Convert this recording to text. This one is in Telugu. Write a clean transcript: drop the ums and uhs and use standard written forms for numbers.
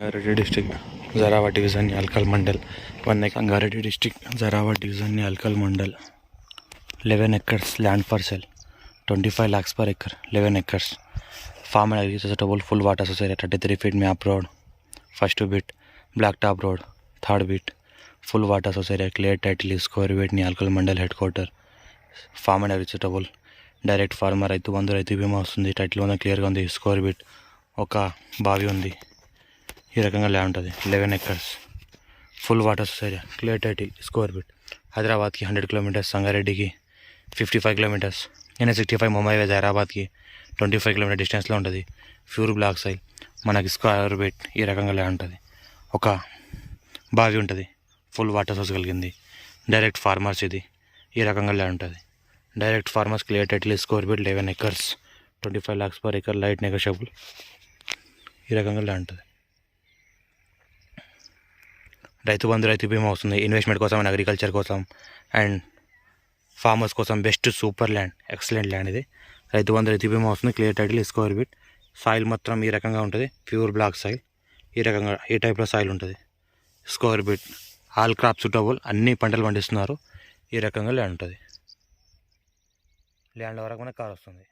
Sangareddy district, Zarava division, Alkal Mandal. One Sangareddy district, Zarava division, Alkal Mandal. 11 acres land parcel, 25 lakhs per acre, 11 acres. Farm and agriculture full water society, 33 feet map road. First bit, black top road. Third bit, full water society, clear title, square bit, Alkal Mandal headquarter. Farm and agriculture direct farmer Rythu Bandhu Rythu Bima వస్తుంది. టైటిల్ ఉంది, క్లియర్గా ఉంది. స్కోర్ బిట్ ఒక బావి ఉంది. ఈ రకంగా ల్యాండ్ ఉంటుంది. 11 acres full water society, clear title, score bit. హైదరాబాద్కి 100 kilometers, సంగారెడ్డికి 55 kilometers, NH65 Mumbai highway హైదరాబాద్కి 25 kilometers డిస్టెన్స్లో ఉంటుంది. ప్యూర్ బ్లాక్ సైల్, మనకి స్క్వేర్ బిట్. ఈ రకంగా ల్యాండ్ ఉంటుంది. ఒక బావి ఉంటుంది, ఫుల్ వాటర్ సోర్స్ కలిగింది. డైరెక్ట్ ఫార్మర్స్ ఇది. ఈ రకంగా ల్యాండ్ ఉంటుంది. Direct farmers, clear title, score bit, 11 acres, 25 lakhs per acre, light negotiable. ఈ రకంగా ల్యాండ్ ఉంటుంది. రైతు బంధు రైతు బీమా వస్తుంది. ఇన్వెస్ట్మెంట్ కోసం అండ్ అగ్రికల్చర్ కోసం అండ్ ఫార్మర్స్ కోసం best super land, excellent land ఇది. రైతు బంధు రైతు బీమా వస్తుంది. Clear title, score bit. Soil మొత్తం ఈ రకంగా ఉంటుంది. Pure black soil. ఈ రకంగా ఈ టైప్లో సాయిల్ ఉంటుంది. Score bit. All crop suitable, అన్ని పంటలు పండిస్తున్నారు. ఈ రకంగా ల్యాండ్ ఉంటుంది. ల్యాండ్ వరకు మనకు కార్ వస్తుంది.